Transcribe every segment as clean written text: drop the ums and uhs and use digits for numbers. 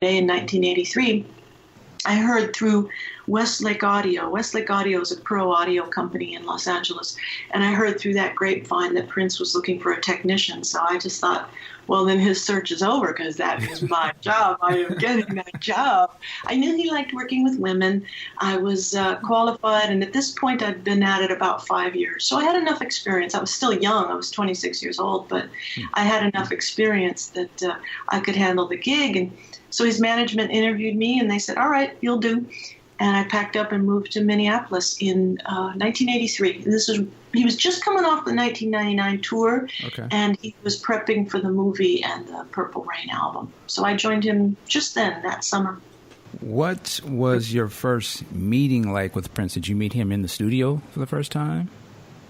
Day in 1983, I heard through Westlake Audio. Westlake Audio is a pro audio company in Los Angeles. And I heard through that grapevine that Prince was looking for a technician. So I just thought, well, then his search is over because that is my job. I am getting that job. I knew he liked working with women. I was qualified. And at this point, I'd been at it about 5 years. So I had enough experience. I was still young. I was 26 years old. But I had enough experience that I could handle the gig. And so his management interviewed me, and they said, all right, you'll do. And I packed up and moved to Minneapolis in 1983. He was just coming off the 1999 tour, and he was prepping for the movie and the Purple Rain album. So I joined him just then, that summer. What was your first meeting like with Prince? Did you meet him in the studio for the first time?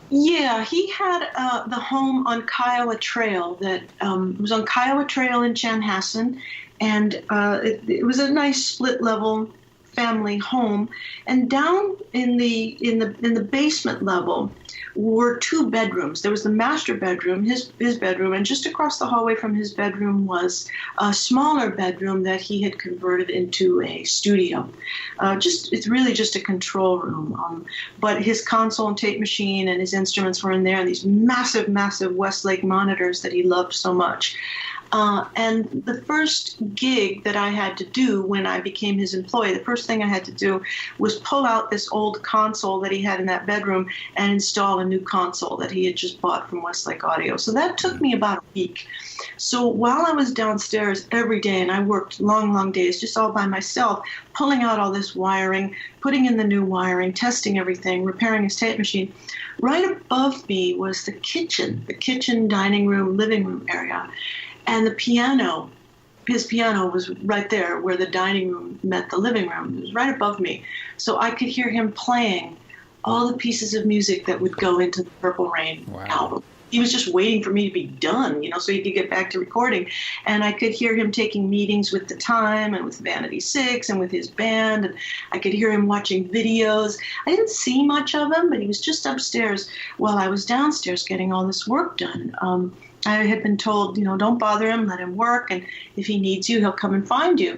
Yeah, he had the home on Kiowa Trail that was on Kiowa Trail in Chanhassen, and it was a nice split-level family home. And down in the basement level were two bedrooms. There was the master bedroom, his bedroom, and just across the hallway from his bedroom was a smaller bedroom that he had converted into a studio. It's really just a control room. But his console and tape machine and his instruments were in there, and these massive, massive Westlake monitors that he loved so much. And the first gig that I had to do when I became his employee, the first thing I had to do was pull out this old console that he had in that bedroom and install a new console that he had just bought from Westlake Audio. So that took me about a week. So while I was downstairs every day, and I worked long, long days just all by myself, pulling out all this wiring, putting in the new wiring, testing everything, repairing his tape machine, right above me was the kitchen, dining room, living room area. And the piano, his piano was right there where the dining room met the living room. It was right above me. So I could hear him playing all the pieces of music that would go into the Purple Rain album. He was just waiting for me to be done, so he could get back to recording. And I could hear him taking meetings with The Time and with Vanity Six and with his band. And I could hear him watching videos. I didn't see much of him, but he was just upstairs while I was downstairs getting all this work done. I had been told, don't bother him, let him work, and if he needs you, he'll come and find you.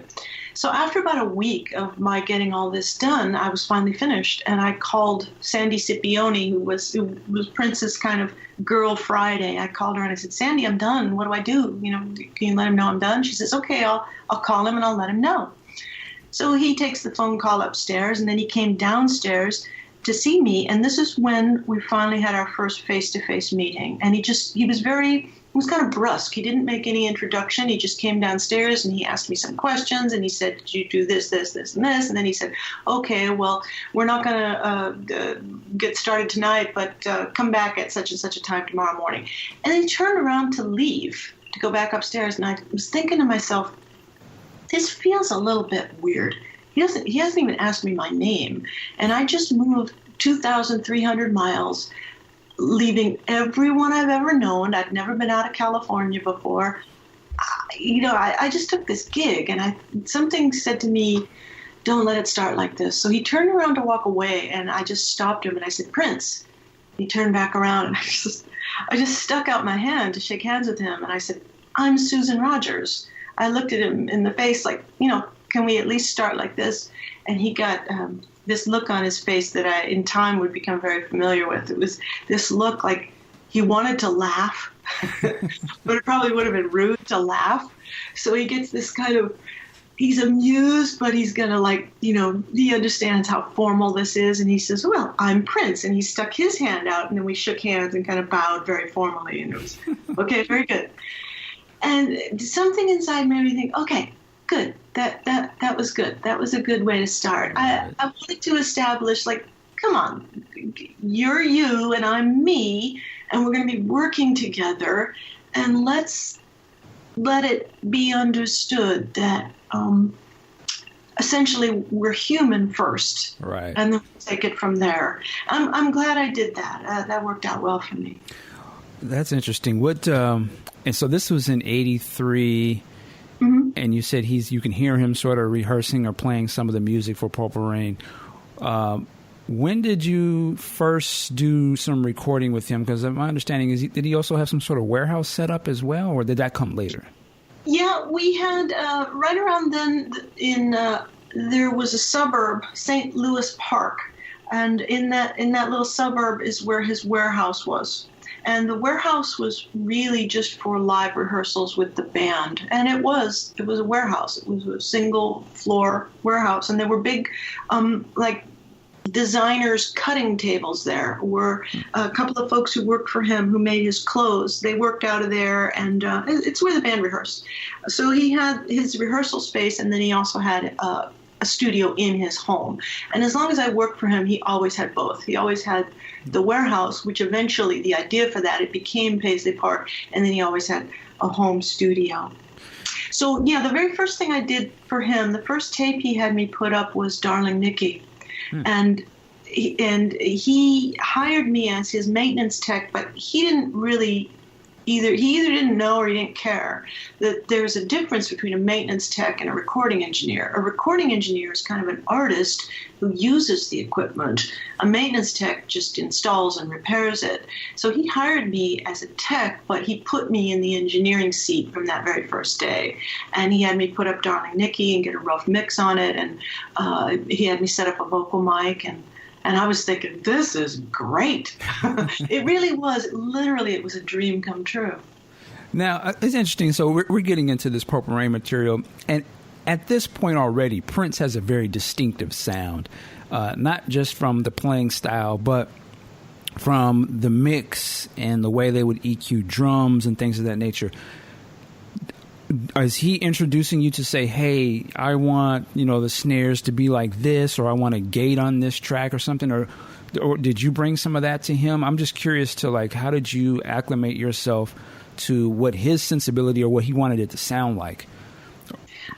So after about a week of my getting all this done, I was finally finished, and I called Sandy Scipione, who was Prince's kind of girl Friday. I called her and I said, Sandy, I'm done. What do I do? Can you let him know I'm done? She says, okay, I'll call him and I'll let him know. So he takes the phone call upstairs, and then he came downstairs to see me, and this is when we finally had our first face-to-face meeting. And he was kind of brusque. He didn't make any introduction. He just came downstairs and he asked me some questions, and he said, did you do this, this, this, and this? And then he said, okay, well, we're not going to get started tonight, but come back at such and such a time tomorrow morning. And then he turned around to leave, to go back upstairs, and I was thinking to myself, this feels a little bit weird. He hasn't even asked me my name. And I just moved 2,300 miles, leaving everyone I've ever known. I'd never been out of California before. I just took this gig, and something said to me, don't let it start like this. So he turned around to walk away, and I just stopped him, and I said, Prince. He turned back around, and I just stuck out my hand to shake hands with him, and I said, I'm Susan Rogers. I looked at him in the face like, can we at least start like this? And he got this look on his face that I, in time, would become very familiar with. It was this look like he wanted to laugh, but it probably would have been rude to laugh. So he gets this kind of, he's amused, but he's going to he understands how formal this is. And he says, well, I'm Prince. And he stuck his hand out, and then we shook hands and kind of bowed very formally. And it was, okay, very good. And something inside made me think, okay, good. That was good. That was a good way to start. I wanted to establish, come on, you're you and I'm me, and we're going to be working together, and let's let it be understood that essentially we're human first, right? And then we'll take it from there. I'm glad I did that. That worked out well for me. That's interesting. And so this was in '83. Mm-hmm. And you said you can hear him sort of rehearsing or playing some of the music for Purple Rain. When did you first do some recording with him? Because my understanding is, did he also have some sort of warehouse set up as well, or did that come later? Yeah, we had right around then there was a suburb, St. Louis Park, and in that little suburb is where his warehouse was. And the warehouse was really just for live rehearsals with the band. And it was a warehouse. It was a single floor warehouse. And there were big, like designers cutting tables there. Were a couple of folks who worked for him who made his clothes. They worked out of there, and it's where the band rehearsed. So he had his rehearsal space, and then he also had a studio in his home. And as long as I worked for him, he always had both. He always had the warehouse, which eventually, the idea for that, it became Paisley Park, and then he always had a home studio. So, yeah, the very first thing I did for him, the first tape he had me put up was Darling Nikki. And he hired me as his maintenance tech, but he didn't really he either didn't know or he didn't care that there's a difference between a maintenance tech and a recording engineer. A recording engineer is kind of an artist who uses the equipment. A maintenance tech just installs and repairs it. So he hired me as a tech, but he put me in the engineering seat from that very first day. And he had me put up Darling Nikki and get a rough mix on it. And he had me set up a vocal mic, and I was thinking, this is great. It really was. Literally, it was a dream come true. Now, it's interesting. So we're getting into this Purple Rain material. And at this point already, Prince has a very distinctive sound, not just from the playing style, but from the mix and the way they would EQ drums and things of that nature. Is he introducing you to say, hey, I want, the snares to be like this, or I want a gate on this track or something? Or did you bring some of that to him? I'm just curious to, how did you acclimate yourself to what his sensibility or what he wanted it to sound like?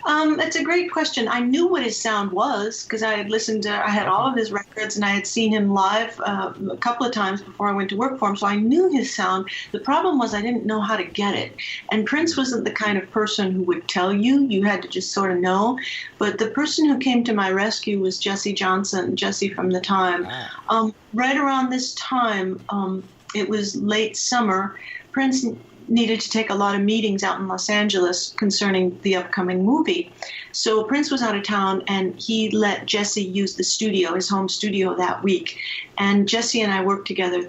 It's a great question. I knew what his sound was because I had all of his records, and I had seen him live a couple of times before I went to work for him. So I knew his sound. The problem was I didn't know how to get it. And Prince wasn't the kind of person who would tell you. You had to just sort of know. But the person who came to my rescue was Jesse Johnson, Jesse from The Time. Right around this time, it was late summer, Prince needed to take a lot of meetings out in Los Angeles concerning the upcoming movie. So Prince was out of town, and he let Jesse use the studio, his home studio, that week. And Jesse and I worked together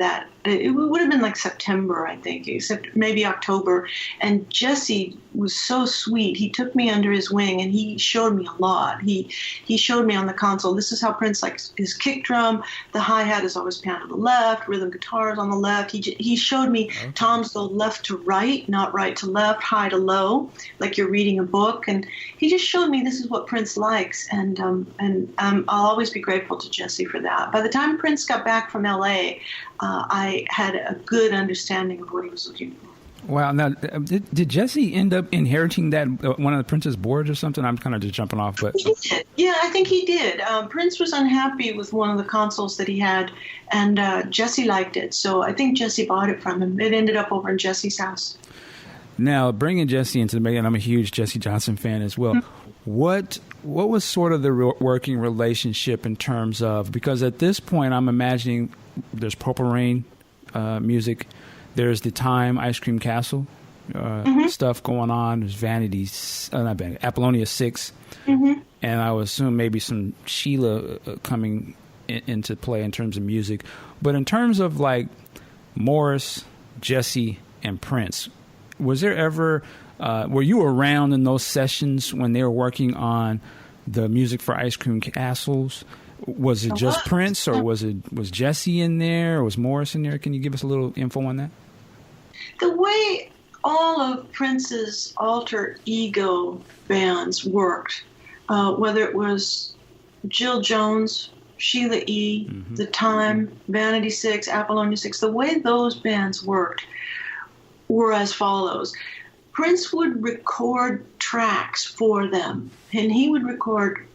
it would have been like September, I think, except maybe October. And Jesse was so sweet. He took me under his wing, and he showed me a lot. He showed me on the console, this is how Prince likes his kick drum. The hi-hat is always pan to the left, rhythm guitar is on the left. He showed me toms go left to right, not right to left, high to low, like you're reading a book. And he just showed me this is what Prince likes. And I'll always be grateful to Jesse for that. By the time Prince got back from L.A., I had a good understanding of what he was looking for. Wow. Now, did Jesse end up inheriting that one of the Prince's boards or something? I'm kind of just jumping off, but he did. Yeah, I think he did. Prince was unhappy with one of the consoles that he had, and Jesse liked it. So I think Jesse bought it from him. It ended up over in Jesse's house. Now, bringing Jesse into the mix, and I'm a huge Jesse Johnson fan as well. Mm-hmm. What was sort of the working relationship in terms of, because at this point I'm imagining there's Purple Rain music, there's the Time Ice Cream Castle stuff going on, there's Apollonia 6, and I would assume maybe some Sheila coming into play in terms of music. But in terms of like Morris, Jesse, and Prince, was there ever were you around in those sessions when they were working on the music for Ice Cream Castles? Was it just Prince, or was Jesse in there, or was Morris in there? Can you give us a little info on that? The way all of Prince's alter ego bands worked, whether it was Jill Jones, Sheila E., The Time, Vanity 6, Apollonia 6, the way those bands worked were as follows. Prince would record tracks for them, and he would record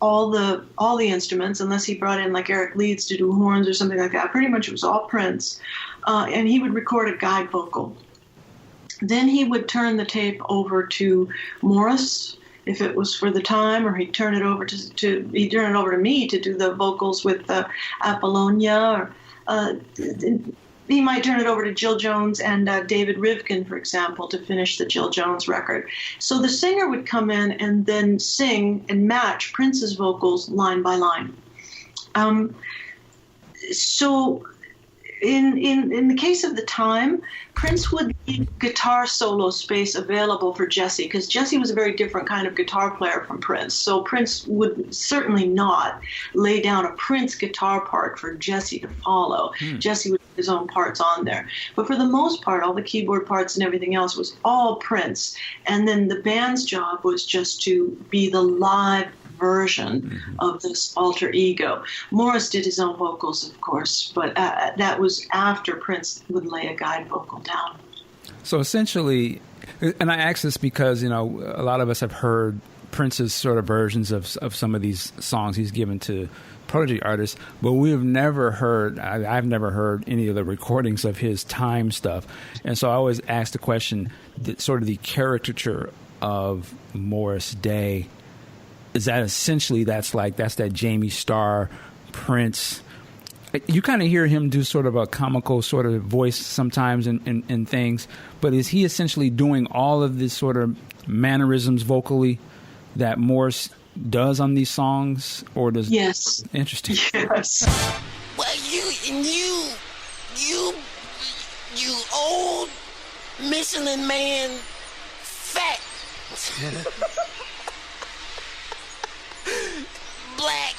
all the instruments, unless he brought in like Eric Leeds to do horns or something like that. Pretty much it was all Prince. And he would record a guide vocal. Then he would turn the tape over to Morris, if it was for The Time, or he'd turn it over to me to do the vocals with Apollonia. he might turn it over to Jill Jones and David Rivkin, for example, to finish the Jill Jones record. So the singer would come in and then sing and match Prince's vocals line by line. So in the case of the time, Prince would leave guitar solo space available for Jesse, because Jesse was a very different kind of guitar player from Prince. So Prince would certainly not lay down a Prince guitar part for Jesse to follow. Jesse would put his own parts on there. But for the most part, all the keyboard parts and everything else was all Prince. And then the band's job was just to be the live version of this alter ego. Morris did his own vocals, of course, but that was after Prince would lay a guide vocal down. So essentially, and I ask this because, a lot of us have heard Prince's sort of versions of some of these songs he's given to protege artists, but we have never heard, I've never heard any of the recordings of his time stuff. And so I always ask the question, sort of the caricature of Morris Day, is that essentially that's that Jamie Starr, Prince? You kind of hear him do sort of a comical sort of voice sometimes in things, but is he essentially doing all of this sort of mannerisms vocally that Morris does on these songs, or does? Yes. Interesting. Yes. Well, you old Michelin man, fat. Black.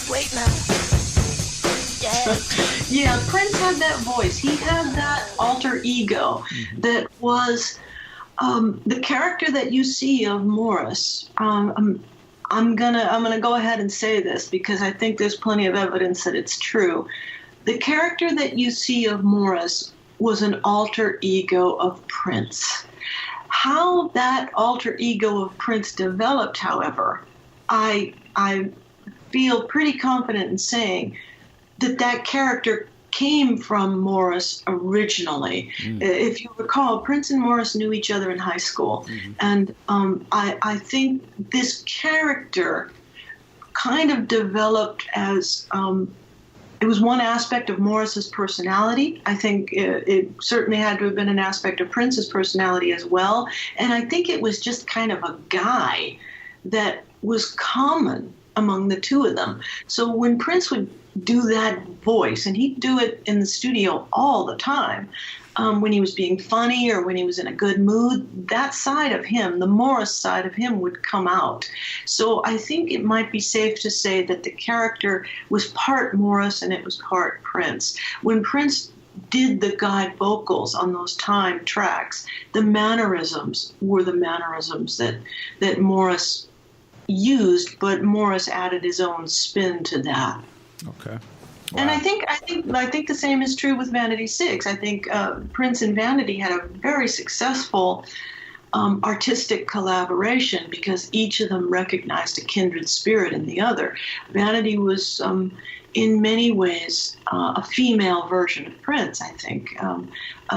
Wait now. Yeah, Prince had that voice. He had that alter ego that was the character that you see of Morris. I'm gonna go ahead and say this because I think there's plenty of evidence that it's true. The character that you see of Morris was an alter ego of Prince. How that alter ego of Prince developed, however, I feel pretty confident in saying that character came from Morris originally. If you recall, Prince and Morris knew each other in high school. And I think this character kind of developed as it was one aspect of Morris's personality. I think it certainly had to have been an aspect of Prince's personality as well. And I think it was just kind of a guy that was common among the two of them. So when Prince would do that voice, and he'd do it in the studio all the time, when he was being funny or when he was in a good mood, that side of him, the Morris side of him, would come out. So I think it might be safe to say that the character was part Morris and it was part Prince. When Prince did the guide vocals on those time tracks, the mannerisms were the mannerisms that Morris used, but Morris added his own spin to that. Okay. Wow. And I think the same is true with Vanity 6. I think Prince and Vanity had a very successful artistic collaboration because each of them recognized a kindred spirit in the other. Vanity was, in many ways, a female version of Prince, I think.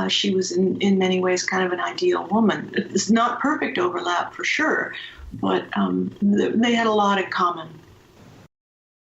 She was, in many ways, kind of an ideal woman. It's not perfect overlap, for sure, but they had a lot in common.